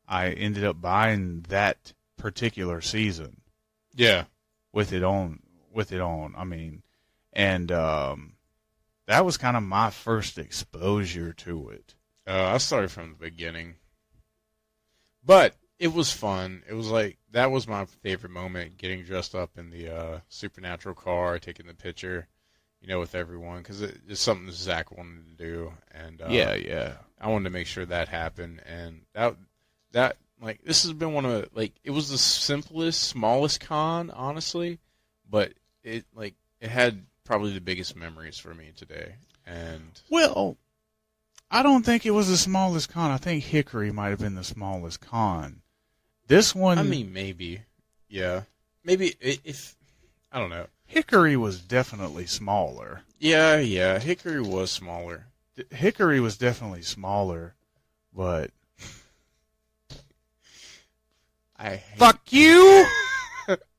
I ended up buying that particular season. Yeah. With it on. I mean, and that was kind of my first exposure to it. I started from the beginning. But it was fun. It was like, that was my favorite moment, getting dressed up in the Supernatural car, taking the picture, with everyone, because it's something Zach wanted to do. And yeah. I wanted to make sure that happened. And that like, this has been one of, like, it was the simplest, smallest con, honestly, but it had probably the biggest memories for me today. And well, I don't think it was the smallest con. I think Hickory might have been the smallest con. This one, I mean, maybe. Yeah. Maybe if I don't know. Hickory was definitely smaller. Yeah, Hickory was smaller. Hickory was definitely smaller, but fuck you!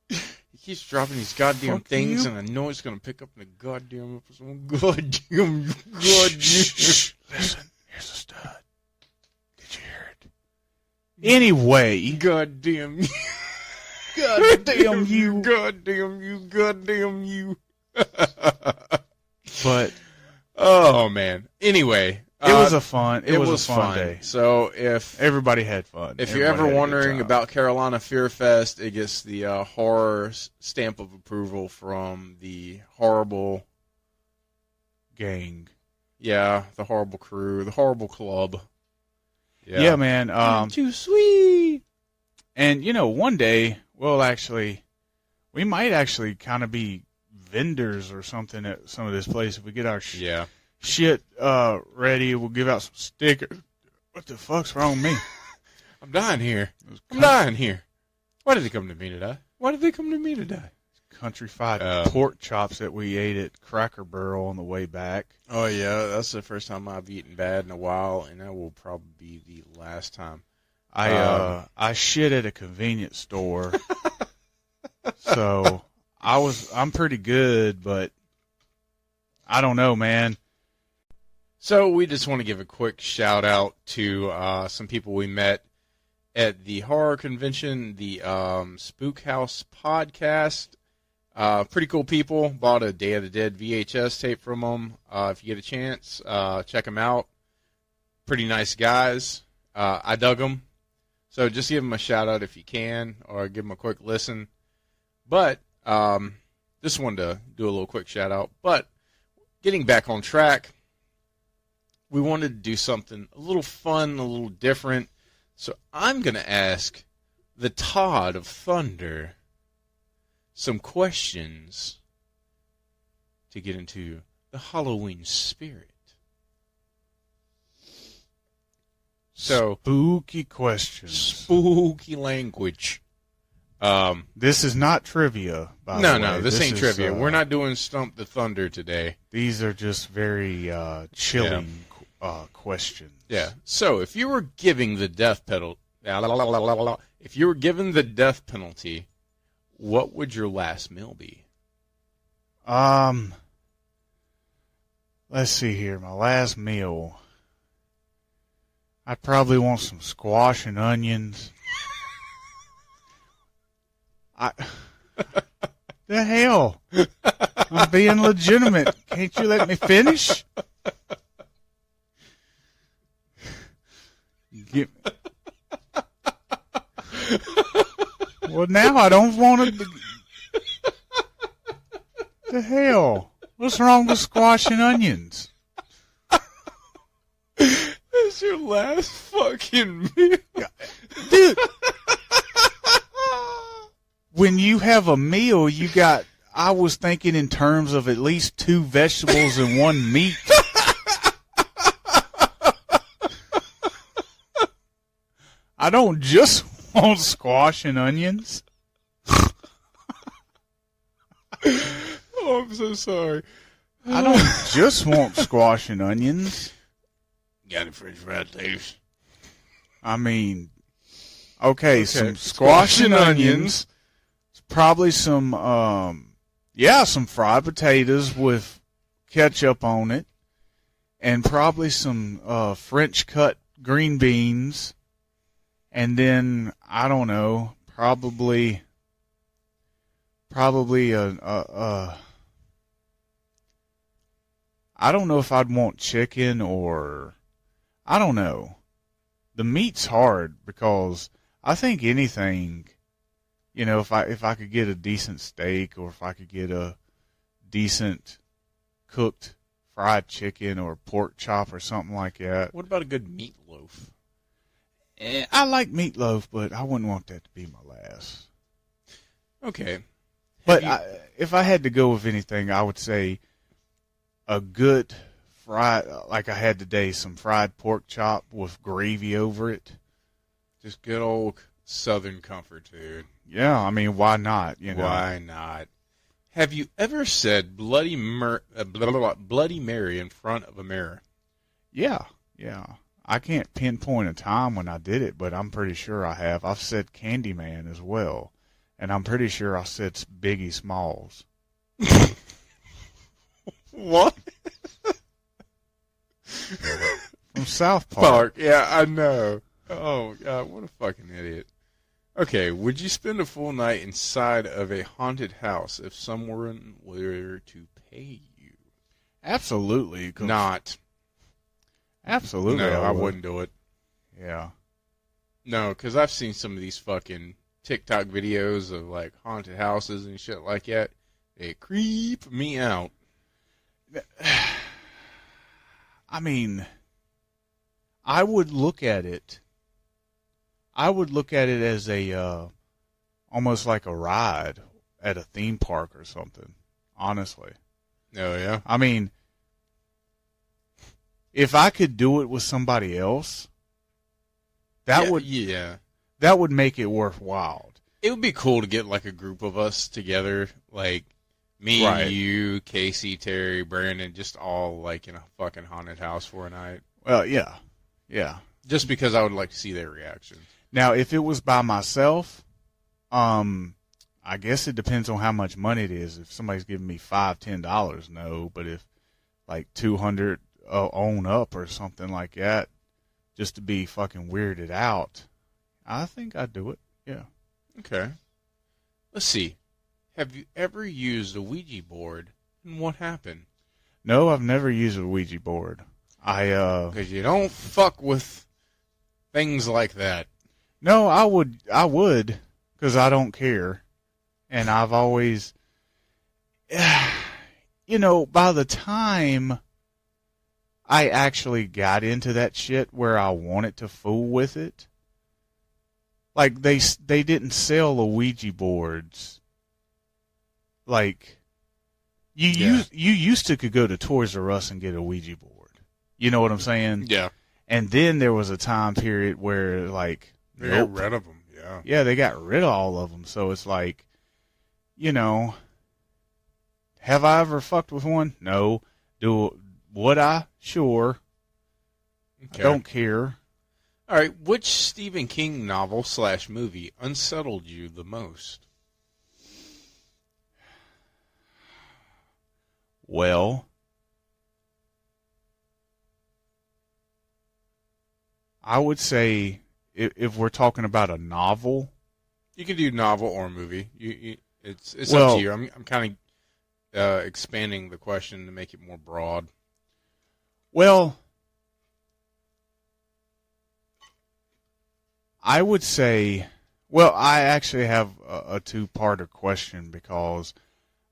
He keeps dropping these goddamn Fuck things, you. and I know it's gonna pick up in the goddamn episode. Goddamn. Shh. Listen, here's a stud. Did you hear it? Anyway, Goddamn. Goddamn you. Goddamn you. But Oh man. Anyway, it was a fun day. So if Everybody had fun. If you're Everybody ever had a good wondering time. about Carolina Fear Fest, it gets the horror stamp of approval from the horrible gang. Yeah, the horrible crew, the horrible club. Yeah, man. Too sweet. And, one day, we might actually kind of be vendors or something at some of this place. If we get our shit ready, we'll give out some stickers. What the fuck's wrong with me? I'm dying here. Why did they come to me today? Country fried pork chops that we ate at Cracker Barrel on the way back. Oh, yeah, that's the first time I've eaten bad in a while, and that will probably be the last time. I shit at a convenience store, so I'm pretty good, but I don't know, man. So we just want to give a quick shout out to some people we met at the horror convention, the Spook House podcast. Pretty cool people. Bought a Day of the Dead VHS tape from them. If you get a chance, check them out. Pretty nice guys. I dug them. So just give them a shout out if you can, or give them a quick listen. But just wanted to do a little quick shout out. But getting back on track, we wanted to do something a little fun, a little different. So I'm going to ask the Todd of Thunder some questions to get into the Halloween spirit. So spooky questions, spooky language. This is not trivia, by the way. No, this ain't trivia. We're not doing Stump the Thunder today. These are just very chilling questions. Yeah. So if you were giving the death penalty, what would your last meal be? Let's see here. My last meal. I'd probably want some squash and onions. The hell? I'm being legitimate. Can't you let me finish? Well, now I don't want to. The hell? What's wrong with squash and onions? That's your last fucking meal. Dude. When you have a meal, I was thinking in terms of at least 2 vegetables and 1 meat. I don't just want squash and onions. Oh, I'm so sorry. I don't just want squash and onions. Got any French fried toast? I mean, okay, some squash and onions. Probably some, some fried potatoes with ketchup on it. And probably some French cut green beans. And then, I don't know, probably I don't know if I'd want chicken or, I don't know. The meat's hard because I think anything, if I could get a decent steak or if I could get a decent cooked fried chicken or pork chop or something like that. What about a good meatloaf? I like meatloaf, but I wouldn't want that to be my last. Okay. But if I had to go with anything, I would say a good fried, like I had today, some fried pork chop with gravy over it. Just good old Southern comfort, dude. Yeah, I mean, why not? Why not? Have you ever said Bloody Mary in front of a mirror? Yeah. I can't pinpoint a time when I did it, but I'm pretty sure I have. I've said Candyman as well, and I'm pretty sure I said Biggie Smalls. What? From South Park. Yeah, I know. Oh, God, what a fucking idiot. Okay, would you spend a full night inside of a haunted house if someone were to pay you? Absolutely. Not. Absolutely. No, I wouldn't do it. Yeah. No, because I've seen some of these fucking TikTok videos of, like, haunted houses and shit like that. They creep me out. I mean, I would look at it as a, almost like a ride at a theme park or something, honestly. Oh, yeah? I mean, if I could do it with somebody else, that would make it worthwhile. It would be cool to get, like, a group of us together, like, me, right. You, Casey, Terry, Brandon, just all, like, in a fucking haunted house for a night. Well, yeah. Just because I would like to see their reactions. Now, if it was by myself, I guess it depends on how much money it is. If somebody's giving me $5, $10, no. But if like $200 on up or something like that, just to be fucking weirded out, I think I'd do it. Yeah. Okay. Let's see. Have you ever used a Ouija board, and what happened? No, I've never used a Ouija board. Because you don't fuck with things like that. No, I would, because I don't care. And I've always, by the time I actually got into that shit where I wanted to fool with it, like they didn't sell the Ouija boards. Like, you used to could go to Toys R Us and get a Ouija board. You know what I'm saying? Yeah. And then there was a time period where, like, they got rid of them. Yeah. Yeah, they got rid of all of them. So it's like, have I ever fucked with one? No. Would I? Sure. Okay. I don't care. All right. Which Stephen King novel / movie unsettled you the most? Well, I would say if we're talking about a novel, you can do novel or movie. It's up to you. I'm kind of expanding the question to make it more broad. Well, I would say, I actually have a two-parter question because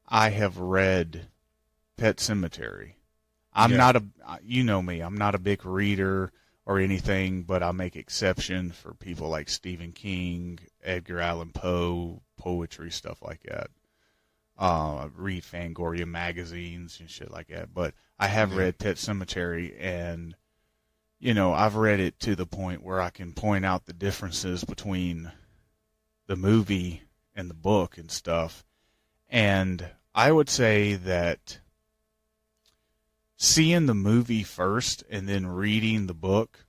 I have read Pet Sematary. I'm not you know me, I'm not a big reader or anything, but I make exception for people like Stephen King, Edgar Allan Poe, poetry, stuff like that. I read Fangoria magazines and shit like that. But I have read Pet Sematary, and, I've read it to the point where I can point out the differences between the movie and the book and stuff. And I would say that seeing the movie first and then reading the book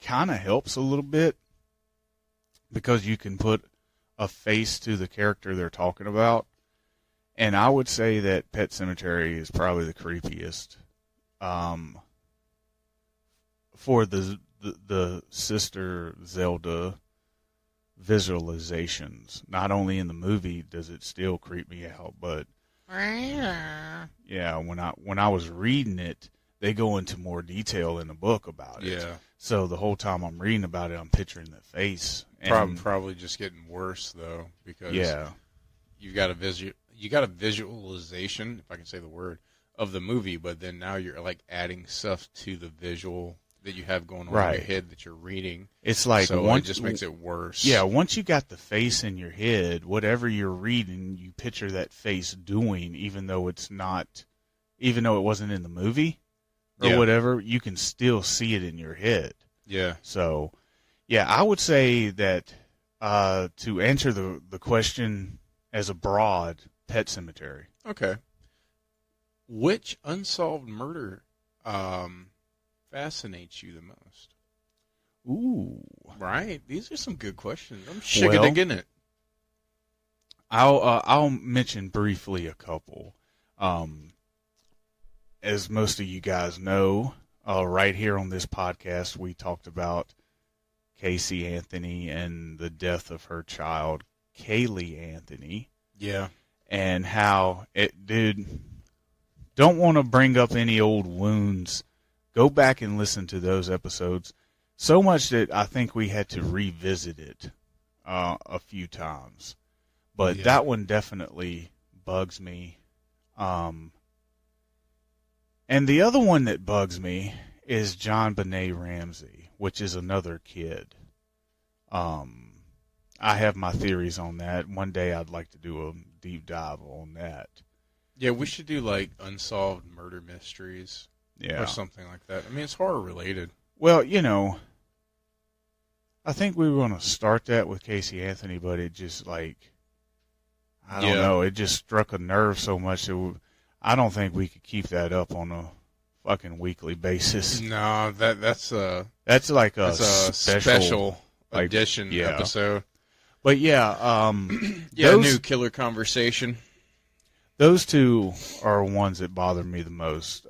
kind of helps a little bit because you can put a face to the character they're talking about. And I would say that Pet Sematary is probably the creepiest for the the Sister Zelda visualizations. Not only in the movie does it still creep me out, but yeah, when I was reading it, they go into more detail in the book about it. Yeah. So the whole time I'm reading about it, I'm picturing the face. And Probably just getting worse though, because yeah, you got a visualization, if I can say the word, of the movie, but then now you're like adding stuff to the visual that you have going on in your head that you're reading. It's like so it just makes it worse. Yeah, once you got the face in your head, whatever you're reading, you picture that face doing, even though it wasn't in the movie or whatever, you can still see it in your head. Yeah. So, yeah, I would say that to answer the question as a broad, Pet Sematary. Okay. Which unsolved murder fascinates you the most? Ooh. Right. These are some good questions. I'm digging it. I'll mention briefly a couple. As most of you guys know, right here on this podcast, we talked about Casey Anthony and the death of her child, Caylee Anthony. Yeah. And how don't want to bring up any old wounds. Go back and listen to those episodes. So much that I think we had to revisit it a few times. But that one definitely bugs me. And the other one that bugs me is JonBenet Ramsey, which is another kid. I have my theories on that. One day I'd like to do a deep dive on that. Yeah, we should do like unsolved murder mysteries or something like that. I mean, it's horror related. Well, I think we were going to start that with Casey Anthony, but it just I don't know. It just struck a nerve so much that I don't think we could keep that up on a fucking weekly basis. No, that's like a special edition episode. But yeah, new killer conversation. Those two are ones that bother me the most.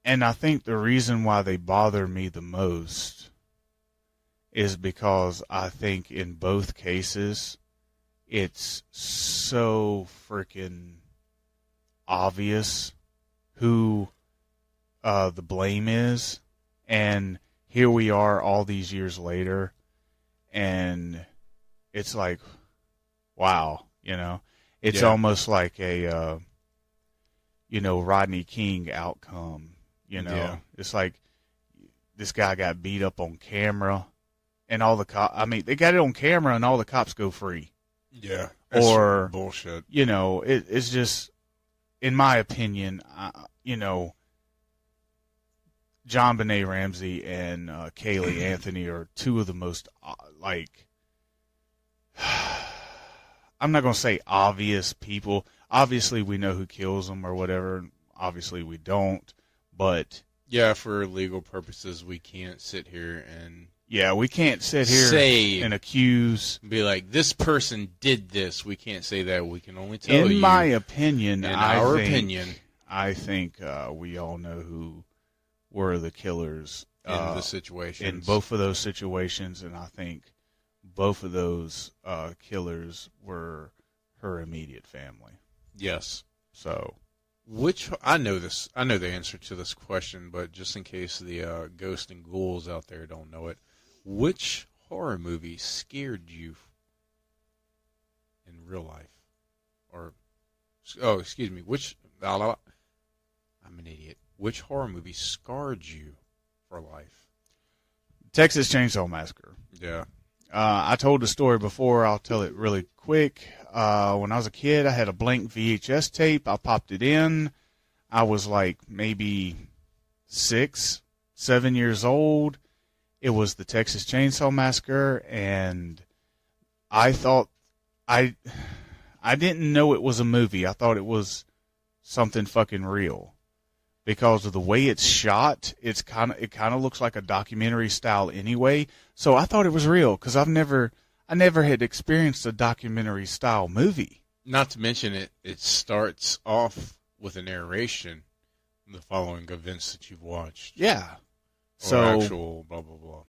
And I think the reason why they bother me the most is because I think in both cases, it's so freaking obvious who the blame is. And here we are all these years later, and it's like, wow, it's almost like a, Rodney King outcome. It's like this guy got beat up on camera, and all the they got it on camera, and all the cops go free. Yeah, or bullshit. It's just, in my opinion, JonBenet Ramsey and Caylee Anthony are two of the most I'm not going to say obvious people. Obviously, we know who kills them or whatever. Obviously, we don't. But yeah, for legal purposes, we can't sit here and we can't sit here and accuse. Be like, this person did this. We can't say that. We can only tell you. In my opinion, I think we all know who were the killers in the situations. In both of those situations, and I think both of those killers were her immediate family. Yes. So, I know the answer to this question, but just in case the ghosts and ghouls out there don't know it, which horror movie scared you in real life? I'm an idiot. Which horror movie scarred you for life? Texas Chainsaw Massacre. Yeah. I told the story before. I'll tell it really quick. When I was a kid, I had a blank VHS tape. I popped it in. I was like maybe 6, 7 years old. It was the Texas Chainsaw Massacre, and I thought I didn't know it was a movie. I thought it was something fucking real. Because of the way it's shot, it kind of looks like a documentary style anyway. So I thought it was real because I never had experienced a documentary style movie. Not to mention it starts off with a narration the following events that you've watched. Yeah. Or actual blah, blah, blah.